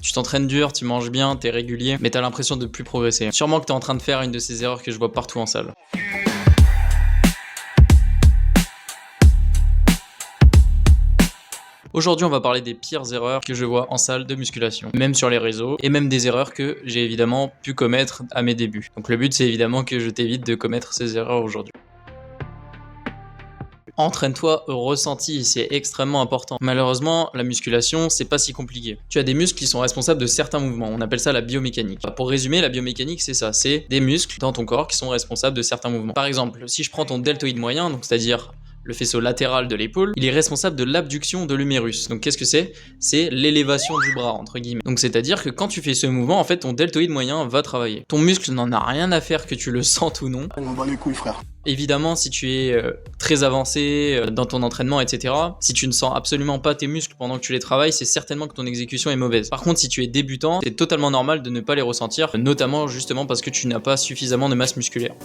Tu t'entraînes dur, tu manges bien, t'es régulier, mais t'as l'impression de plus progresser. Sûrement que t'es en train de faire une de ces erreurs que je vois partout en salle. Aujourd'hui, on va parler des pires erreurs que je vois en salle de musculation, même sur les réseaux, et même des erreurs que j'ai évidemment pu commettre à mes débuts. Donc le but, c'est évidemment que je t'évite de commettre ces erreurs aujourd'hui. Entraîne-toi au ressenti, c'est extrêmement important. Malheureusement, la musculation, c'est pas si compliqué. Tu as des muscles qui sont responsables de certains mouvements, on appelle ça la biomécanique. Pour résumer, la biomécanique, c'est ça, c'est des muscles dans ton corps qui sont responsables de certains mouvements. Par exemple, si je prends ton deltoïde moyen, donc c'est-à-dire le faisceau latéral de l'épaule, il est responsable de l'abduction de l'humérus. Donc qu'est-ce que c'est? C'est l'élévation du bras, entre guillemets. Donc c'est-à-dire que quand tu fais ce mouvement, en fait, ton deltoïde moyen va travailler. Ton muscle n'en a rien à faire que tu le sentes ou non. On m'en bat les couilles, frère. Évidemment, si tu es très avancé dans ton entraînement, etc., si tu ne sens absolument pas tes muscles pendant que tu les travailles, c'est certainement que ton exécution est mauvaise. Par contre, si tu es débutant, c'est totalement normal de ne pas les ressentir, notamment justement parce que tu n'as pas suffisamment de masse musculaire.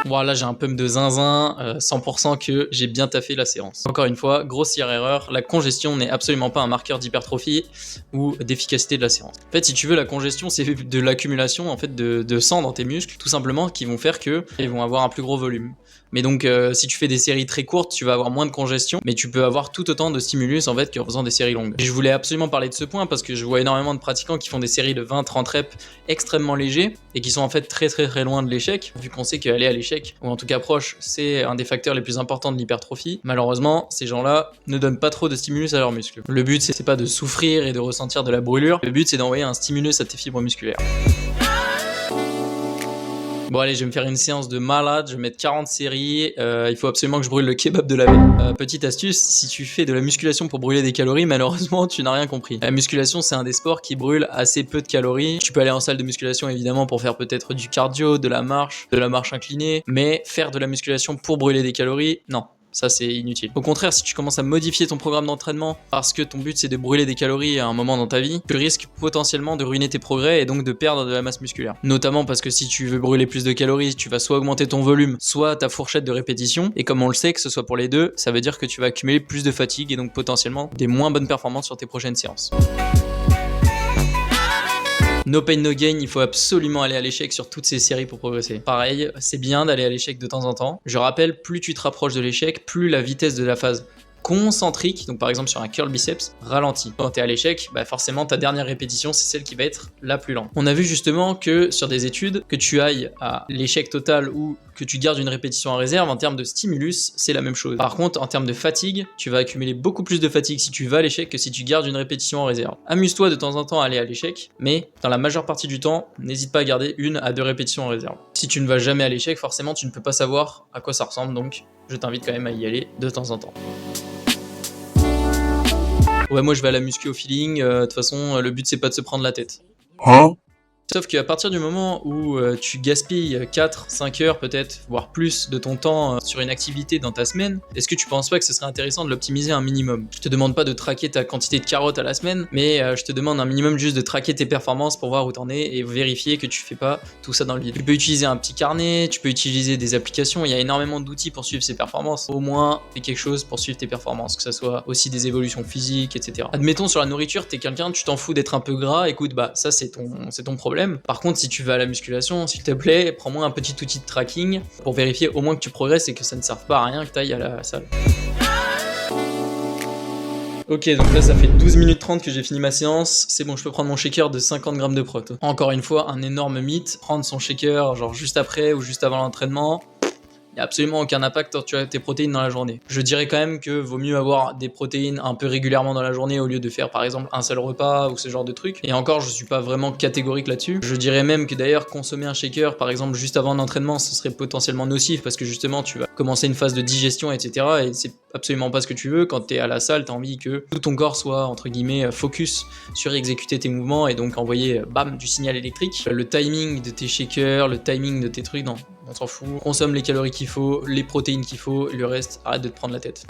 Voilà, j'ai un pump de zinzin, 100% que j'ai bien taffé la séance. Encore une fois, grossière erreur, la congestion n'est absolument pas un marqueur d'hypertrophie ou d'efficacité de la séance. En fait, si tu veux, la congestion, c'est de l'accumulation en fait de sang dans tes muscles, tout simplement, qui vont faire qu'ils vont avoir un plus gros volume. Mais donc, si tu fais des séries très courtes, tu vas avoir moins de congestion, mais tu peux avoir tout autant de stimulus en fait qu'en faisant des séries longues. Et je voulais absolument parler de ce point parce que je vois énormément de pratiquants qui font des séries de 20-30 reps extrêmement légers et qui sont en fait très loin de l'échec, vu qu'on sait qu'aller à l'échec, ou en tout cas proche, c'est un des facteurs les plus importants de l'hypertrophie. Malheureusement, ces gens-là ne donnent pas trop de stimulus à leurs muscles. Le but, c'est pas de souffrir et de ressentir de la brûlure, le but, c'est d'envoyer un stimulus à tes fibres musculaires. Bon allez, je vais me faire une séance de malade, je vais mettre 40 séries, il faut absolument que je brûle le kebab de la veille. Petite astuce, si tu fais de la musculation pour brûler des calories, malheureusement tu n'as rien compris. La musculation, c'est un des sports qui brûle assez peu de calories. Tu peux aller en salle de musculation évidemment pour faire peut-être du cardio, de la marche inclinée, mais faire de la musculation pour brûler des calories, non. Ça, c'est inutile. Au contraire, si tu commences à modifier ton programme d'entraînement parce que ton but c'est de brûler des calories à un moment dans ta vie, tu risques potentiellement de ruiner tes progrès et donc de perdre de la masse musculaire. Notamment parce que si tu veux brûler plus de calories, tu vas soit augmenter ton volume, soit ta fourchette de répétition. Et comme on le sait, que ce soit pour les deux, ça veut dire que tu vas accumuler plus de fatigue et donc potentiellement des moins bonnes performances sur tes prochaines séances. No pain no gain, il faut absolument aller à l'échec sur toutes ces séries pour progresser. Pareil, c'est bien d'aller à l'échec de temps en temps. Je rappelle, plus tu te rapproches de l'échec, plus la vitesse de la phase concentrique, donc par exemple sur un curl biceps, ralentit. Quand tu es à l'échec, bah forcément ta dernière répétition c'est celle qui va être la plus lente. On a vu justement que sur des études, que tu ailles à l'échec total ou que tu gardes une répétition en réserve, en termes de stimulus, c'est la même chose. Par contre, en termes de fatigue, tu vas accumuler beaucoup plus de fatigue si tu vas à l'échec que si tu gardes une répétition en réserve. Amuse-toi de temps en temps à aller à l'échec, mais dans la majeure partie du temps, n'hésite pas à garder 1 à 2 répétitions en réserve. Si tu ne vas jamais à l'échec, forcément tu ne peux pas savoir à quoi ça ressemble, donc je t'invite quand même à y aller de temps en temps. Ouais, moi je vais à la muscu au feeling, de toute façon le but c'est pas de se prendre la tête. Hein? Sauf qu'à partir du moment où tu gaspilles 4-5 heures peut-être, voire plus de ton temps sur une activité dans ta semaine, est-ce que tu penses pas que ce serait intéressant de l'optimiser un minimum? Je te demande pas de traquer ta quantité de carottes à la semaine, mais je te demande un minimum juste de traquer tes performances pour voir où t'en es et vérifier que tu fais pas tout ça dans le vide. Tu peux utiliser un petit carnet, tu peux utiliser des applications, il y a énormément d'outils pour suivre ses performances. Au moins, fais quelque chose pour suivre tes performances, que ça soit aussi des évolutions physiques, etc. Admettons sur la nourriture, t'es quelqu'un, tu t'en fous d'être un peu gras, écoute, bah ça c'est ton problème. Par contre, si tu vas à la musculation, s'il te plaît, prends-moi un petit outil de tracking pour vérifier au moins que tu progresses et que ça ne serve pas à rien que tu ailles à la salle. Ok, donc là ça fait 12 minutes 30 que j'ai fini ma séance, c'est bon, je peux prendre mon shaker de 50 grammes de prot. Encore une fois, un énorme mythe, prendre son shaker genre juste après ou juste avant l'entraînement, il n'y a absolument aucun impact quand tu as tes protéines dans la journée. Je dirais quand même que vaut mieux avoir des protéines un peu régulièrement dans la journée au lieu de faire par exemple un seul repas ou ce genre de truc. Et encore, je suis pas vraiment catégorique là-dessus. Je dirais même que d'ailleurs consommer un shaker par exemple juste avant un entraînement, ce serait potentiellement nocif parce que justement tu vas commencer une phase de digestion, etc. Et c'est absolument pas ce que tu veux. Quand tu es à la salle, tu as envie que tout ton corps soit entre guillemets focus sur exécuter tes mouvements et donc envoyer bam du signal électrique. Le timing de tes shakers, le timing de tes trucs, non, on s'en fout. Consomme les calories qu'il faut, les protéines qu'il faut, le reste, arrête de te prendre la tête.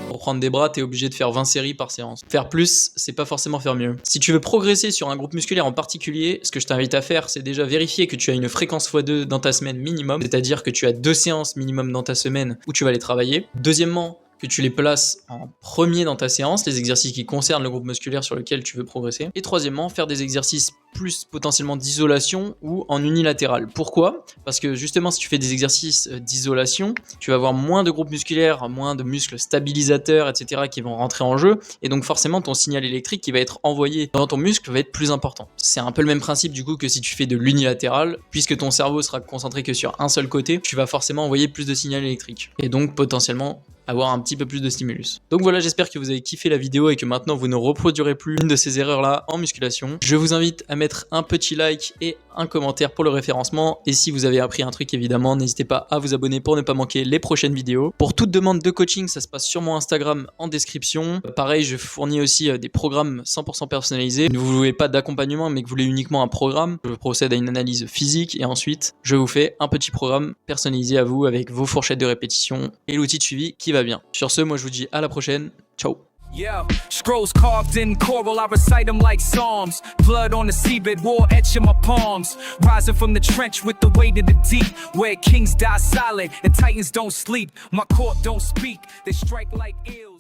Pour prendre des bras, t'es obligé de faire 20 séries par séance. Faire plus, c'est pas forcément faire mieux. Si tu veux progresser sur un groupe musculaire en particulier, ce que je t'invite à faire, c'est déjà vérifier que tu as une fréquence x2 dans ta semaine minimum, c'est-à-dire que tu as 2 séances minimum dans ta semaine où tu vas les travailler. Deuxièmement, que tu les places en premier dans ta séance, les exercices qui concernent le groupe musculaire sur lequel tu veux progresser. Et troisièmement, faire des exercices plus potentiellement d'isolation ou en unilatéral. Pourquoi? Parce que justement, si tu fais des exercices d'isolation, tu vas avoir moins de groupes musculaires, moins de muscles stabilisateurs, etc. qui vont rentrer en jeu, et donc forcément ton signal électrique qui va être envoyé dans ton muscle va être plus important. C'est un peu le même principe du coup que si tu fais de l'unilatéral, puisque ton cerveau sera concentré que sur un seul côté, tu vas forcément envoyer plus de signal électrique, et donc potentiellement avoir un petit peu plus de stimulus. Donc voilà, j'espère que vous avez kiffé la vidéo et que maintenant vous ne reproduirez plus une de ces erreurs là en musculation. Je vous invite à mettre un petit like et un commentaire pour le référencement, et si vous avez appris un truc évidemment, n'hésitez pas à vous abonner pour ne pas manquer les prochaines vidéos. Pour toute demande de coaching, ça se passe sur mon Instagram en description. Pareil, je fournis aussi des programmes 100% personnalisés. Si vous ne voulez pas d'accompagnement mais que vous voulez uniquement un programme, je procède à une analyse physique et ensuite je vous fais un petit programme personnalisé à vous avec vos fourchettes de répétition et l'outil de suivi qui va bien. Sur ce, moi je vous dis à la prochaine, ciao. Yeah, scrolls carved in coral, I recite them like psalms. Blood on the seabed, war etched in my palms. Rising from the trench with the weight of the deep, where kings die silent and titans don't sleep. My court don't speak, they strike like ill.